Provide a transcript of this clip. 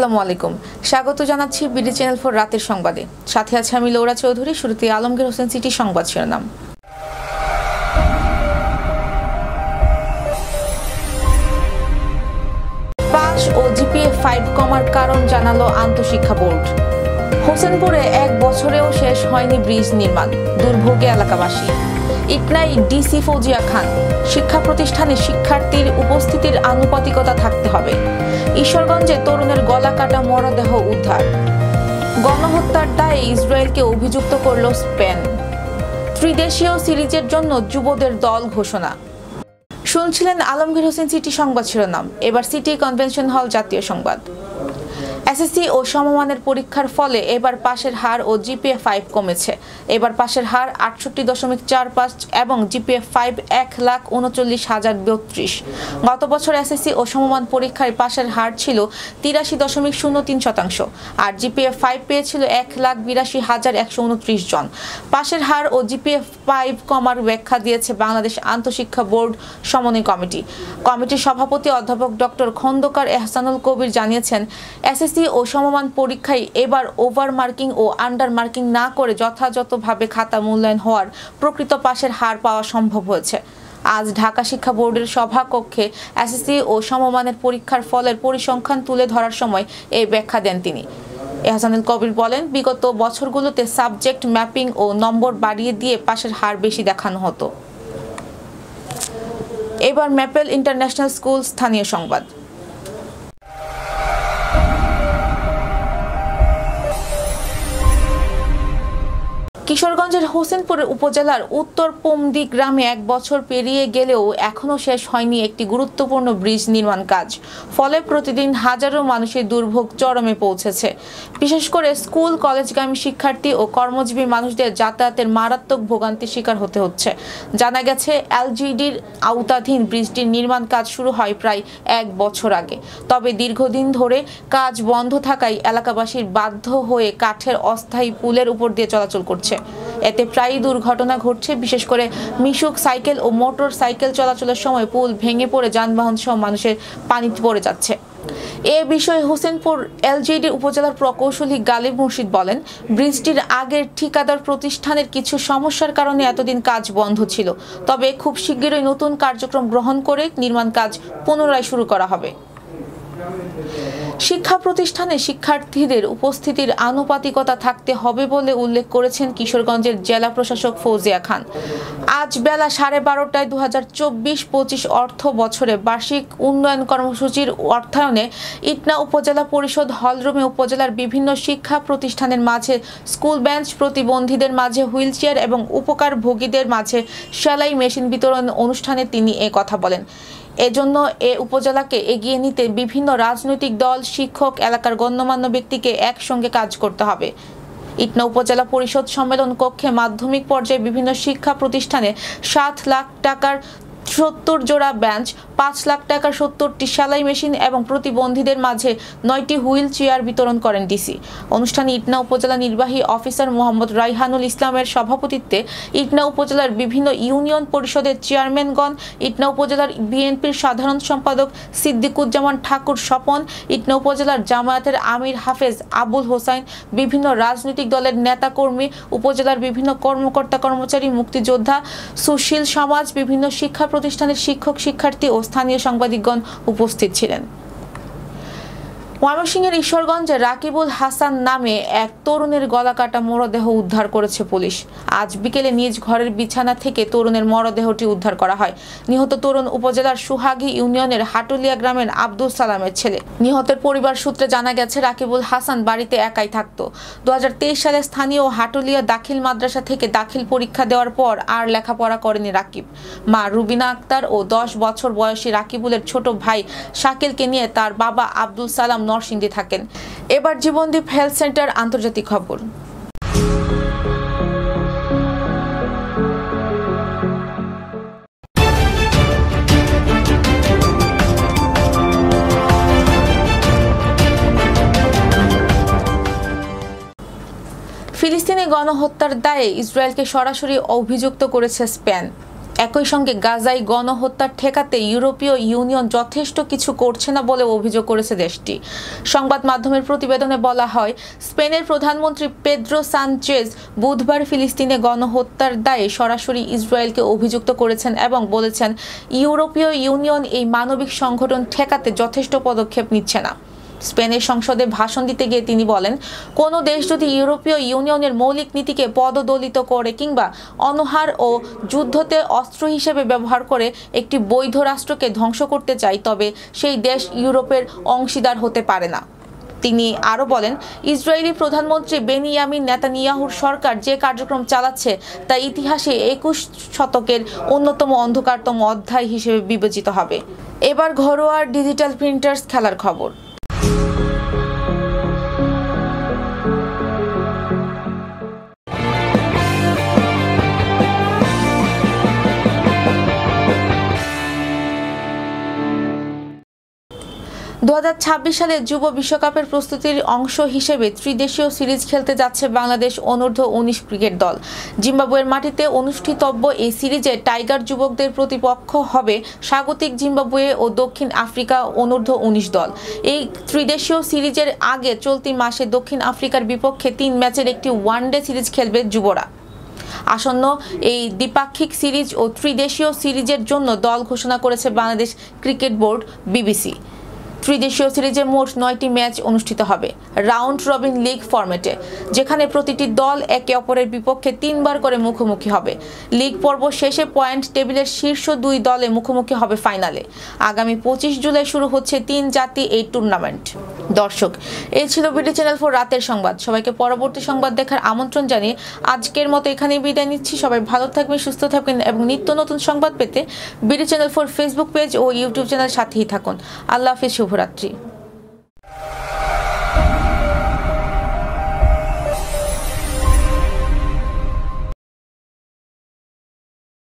আসসালামু আলাইকুম, স্বাগত জানাচ্ছি বিডি চ্যানেল 4 রাতের সংবাদে। সাথে আছে আমি লৌরা চৌধুরী। শুরুতে আলমগীর হোসেন সিটি সংবাদ শিরোনাম। পাস ও জিপিএ 5 কমার কারণ জানালো আন্তঃশিক্ষা বোর্ড। হোসেনপুরে 1 বছরেও শেষ হয়নি ব্রিজ নির্মাণ, দুর্ভোগে এলাকাবাসী। ইকনাই ডিসি ফৌজিয়া খান, শিক্ষা প্রতিষ্ঠানে শিক্ষার্থীর উপস্থিতির আনুপাতিকতা থাকতে হবে। ঈশ্বরগঞ্জে তরুণের গলা কাটা মরদেহ উদ্ধার। গণহত্যার দায়ে ইসরায়েলকে অভিযুক্ত করল স্পেন। ত্রিদেশীয় সিরিজের জন্য যুবদের দল ঘোষণা। শুনছিলেন আলমগীর হোসেন সিটি সংবাদ শিরোনাম। এবার সিটি কনভেনশন হল জাতীয় সংবাদ। এসএসসি ও সমমানের পরীক্ষার ফলে এবার পাশের হার ও জিপিএ 5 কমেছে। এবার পাশের হার 68.45 এবং জিপিএ 5 1,39,032। গত বছর এসএসসি ও সমমান পরীক্ষায় পাশের হার ছিল 83.03%, আর জিপিএ 5 পেয়েছিল 1,82,129 জন। পাশের হার ও জিপিএ 5 কমার ব্যাখ্যা দিয়েছে বাংলাদেশ আন্তঃশিক্ষা বোর্ড সমন্বয় কমিটি। কমিটির সভাপতি অধ্যাপক ডক্টর খন্দকার এহসানুল কবির জানিয়েছেন, এসএসসি ও সমমান পরীক্ষায় এবার ওভার মার্কিং ও আন্ডার মার্কিং না করে যথাযথভাবে খাতা মূল্যায়ন হওয়ার প্রকৃত পাশের হার পাওয়া সম্ভব হয়েছে। আজ ঢাকা শিক্ষা বোর্ডের সভাকক্ষে এসএসসি ও সমমানের পরীক্ষার ফলের পরিসংখ্যান তুলে ধরার সময় এই ব্যাখ্যা দেন তিনি। এহসানুল কবির বলেন, বিগত বছরগুলোতে সাবজেক্ট ম্যাপিং ও নম্বর বাড়িয়ে দিয়ে পাশের হার বেশি দেখানো হতো। এবার ম্যাপেল ইন্টারন্যাশনাল স্কুল স্থানীয় সংবাদ। কিশোরগঞ্জের হোসেনপুর উপজেলার উত্তর পমদি গ্রামে 1 বছর পেরিয়ে গেলেও এখনও শেষ হয়নি একটি গুরুত্বপূর্ণ ব্রিজ নির্মাণ কাজ। ফলে প্রতিদিন হাজারো মানুষের দুর্ভোগ চরমে পৌঁছেছে। বিশেষ করে স্কুল কলেজগামী শিক্ষার্থী ও কর্মজীবী মানুষদের যাতায়াতের মারাত্মক ভোগান্তির শিকার হতে হচ্ছে। জানা গেছে, এলজিডির আওতাধীন ব্রিজটির নির্মাণ কাজ শুরু হয় প্রায় 1 বছর আগে। তবে দীর্ঘদিন ধরে কাজ বন্ধ থাকায় এলাকাবাসীর বাধ্য হয়ে কাঠের অস্থায়ী পুলের উপর দিয়ে চলাচল করছে। এতে প্রায়ই দুর্ঘটনা ঘটছে। বিশেষ করে মিশুক সাইকেল ও মোটর সাইকেল চলাচলের সময় পুল ভেঙে পড়ে যানবাহন সহ মানুষের পানিতে পড়ে যাচ্ছে। এ বিষয়ে হোসেনপুর এলজিডি উপজেলার প্রকৌশলী গালিব মুর্শিদ বলেন, ব্রিজটির আগের ঠিকাদার প্রতিষ্ঠানের কিছু সমস্যার কারণে এতদিন কাজ বন্ধ ছিল। তবে খুব শীঘ্রই নতুন কার্যক্রম গ্রহণ করে নির্মাণ কাজ পুনরায় শুরু করা হবে। শিক্ষা প্রতিষ্ঠানে শিক্ষার্থীদের উপস্থিতির আনুপাতিকতা থাকতে হবে বলে উল্লেখ করেছেন কিশোরগঞ্জের জেলা প্রশাসক ফৌজিয়া খান। আজ বেলা 12:30টায় 2024-25 অর্থ বছরে বার্ষিক উন্নয়ন কর্মসূচির অর্থায়নে ইটনা উপজেলা পরিষদ হলরুমে উপজেলার বিভিন্ন শিক্ষা প্রতিষ্ঠানের মাঝে স্কুল বেঞ্চ, প্রতিবন্ধীদের মাঝে হুইলচেয়ার এবং উপকারভোগীদের মাঝে সেলাই মেশিন বিতরণ অনুষ্ঠানে তিনি এ কথা বলেন। এজন্য এ উপজেলাকে এগিয়ে নিতে বিভিন্ন রাজনৈতিক দল, শিক্ষক, এলাকার গণ্যমান্য ব্যক্তিকে একসঙ্গে কাজ করতে হবে। ইটনা উপজেলা পরিষদ সম্মেলন কক্ষে মাধ্যমিক পর্যায়ে বিভিন্ন শিক্ষা প্রতিষ্ঠানে 7 লাখ টাকার 70 জোড়া বেঞ্চ, 5 লাখ টাকার 70টি সেলাই মেশিন এবং প্রতিবন্ধীদের মাঝে 9টি হুইল চেয়ার বিতরণ করেন ডিসি। অনুষ্ঠানে ইটনা উপজেলা নির্বাহী অফিসার মোহাম্মদ রাইহানুল ইসলামের সভাপতিত্বে ইটনা উপজেলার বিভিন্ন ইউনিয়ন পরিষদের চেয়ারম্যানগণ, ইটনা উপজেলার বিএনপির সাধারণ সম্পাদক সিদ্দিকুজ্জামান ঠাকুর স্বপন, ইটনা উপজেলার জামায়াতের আমির হাফেজ আবুল হোসাইন, বিভিন্ন রাজনৈতিক দলের নেতাকর্মী, উপজেলার বিভিন্ন কর্মকর্তা কর্মচারী, মুক্তিযোদ্ধা, সুশীল সমাজ, বিভিন্ন শিক্ষা প্রতিষ্ঠানের শিক্ষক, শিক্ষার্থী ও স্থানীয় সাংবাদিকগণ উপস্থিত ছিলেন। ময়মনসিংহের ঈশ্বরগঞ্জে রাকিবুল হাসান নামে এক তরুণের গলা কাটা মরদেহ উদ্ধার করেছে পুলিশ। আজ বিকেলে নিজ ঘরের বিছানা থেকে তরুণের মরদেহটি উদ্ধার করা হয়। নিহত তরুণ উপজেলার সুহাগী ইউনিয়নের হাটুলিয়া গ্রামের আব্দুল সালামের ছেলে। নিহতের পরিবার সূত্রে জানা গেছে, রাকিবুল হাসান বাড়িতে একাই থাকত। 2023 সালে স্থানীয় হাটুলিয়া দাখিল মাদ্রাসা থেকে দাখিল পরীক্ষা দেওয়ার পর আর লেখাপড়া করেনি রাকিব। মা রুবিনা আক্তার ও 10 বছর বয়সী রাকিবুলের ছোট ভাই শাকিলকে নিয়ে তার বাবা আব্দুল সালাম নরসিংদী থাকেন। এবার জীবনদীপ হেলথ সেন্টার আন্তর্জাতিক খবর। ফিলিস্তিনি গণহত্যার দায়ে ইসরায়েলকে সরাসরি অভিযুক্ত করেছে স্পেন। একই সঙ্গে গাজায় গণহত্যা ঠেকাতে ইউরোপীয় ইউনিয়ন যথেষ্ট কিছু করছে না বলে অভিযোগ করেছে দেশটি। সংবাদ মাধ্যমের প্রতিবেদনে বলা হয়, স্পেনের প্রধানমন্ত্রী পেদ্রো সানচেজ বুধবার ফিলিস্তিনে গণহত্যার দায়ে সরাসরি ইসরায়েলকে অভিযুক্ত করেছেন এবং বলেছেন ইউরোপীয় ইউনিয়ন এই মানবিক সংগঠন ঠেকাতে যথেষ্ট পদক্ষেপ নিচ্ছে না। স্পেনের সংসদে ভাষণ দিতে গিয়ে তিনি বলেন, কোনো দেশ যদি ইউরোপীয় ইউনিয়নের মৌলিক নীতিকে পদদলিত করে কিংবা অনাহার ও যুদ্ধতে অস্ত্র হিসেবে ব্যবহার করে একটি বৈধ রাষ্ট্রকে ধ্বংস করতে চায়, তবে সেই দেশ ইউরোপের অংশীদার হতে পারে না। তিনি আরও বলেন, ইসরায়েলি প্রধানমন্ত্রী বেনিয়ামিন নেতানিয়াহুর সরকার যে কার্যক্রম চালাচ্ছে তা ইতিহাসে 21 শতকের অন্যতম অন্ধকারতম অধ্যায় হিসেবে বিবেচিত হবে। এবার ঘরোয়া ডিজিটাল প্রিন্টার্স খেলার খবর। সালে যুব বিশ্বকাপের প্রস্তুতির অংশ হিসেবে ত্রিদেশীয় সিরিজ খেলতে যাচ্ছে বাংলাদেশ অনূর্ধ্ব-19 ক্রিকেট দল। জিম্বাবুয়ের মাটিতে অনুষ্ঠিতব্য এই সিরিজে টাইগার যুবকদের প্রতিপক্ষ হবে স্বাগতিক জিম্বাবুয়ে ও দক্ষিণ আফ্রিকা অনূর্ধ্ব-19 দল। এই ত্রিদেশীয় সিরিজের আগে চলতি মাসে দক্ষিণ আফ্রিকার বিপক্ষে 3 ম্যাচের একটি ওয়ানডে সিরিজ খেলবে যুবরা। আসন্ন এই দ্বিপাক্ষিক সিরিজ ও ত্রিদেশীয় সিরিজের জন্য দল ঘোষণা করেছে বাংলাদেশ ক্রিকেট বোর্ড বিবিসি। ত্রিদেশীয় সিরিজে মোট 9টি ম্যাচ অনুষ্ঠিত হবে রাউন্ড রবিন লিগ ফরম্যাটে, যেখানে প্রতিটি দল একে অপরের বিপক্ষে 3 বার করে মুখোমুখি হবে। লিগ পর্ব শেষে পয়েন্ট টেবিলের শীর্ষ 2 দলে মুখোমুখি হবে ফাইনালে। আগামী 25 জুলাই শুরু হচ্ছে 3 জাতি এই টুর্নামেন্ট। দর্শক, এই ছিল বিডি চ্যানেল 4 রাতের সংবাদ। সবাইকে পরবর্তী সংবাদ দেখার আমন্ত্রণ জানিয়ে আজকের মতো এখানেই বিদায় নিচ্ছি। সবাই ভালো থাকবেন, সুস্থ থাকবেন এবং নিত্য নতুন সংবাদ পেতে বিডি চ্যানেল 4 ফেসবুক পেজ ও ইউটিউব চ্যানেল সাথেই থাকুন। আল্লাহ হাফেজ, শুভরাত্রি।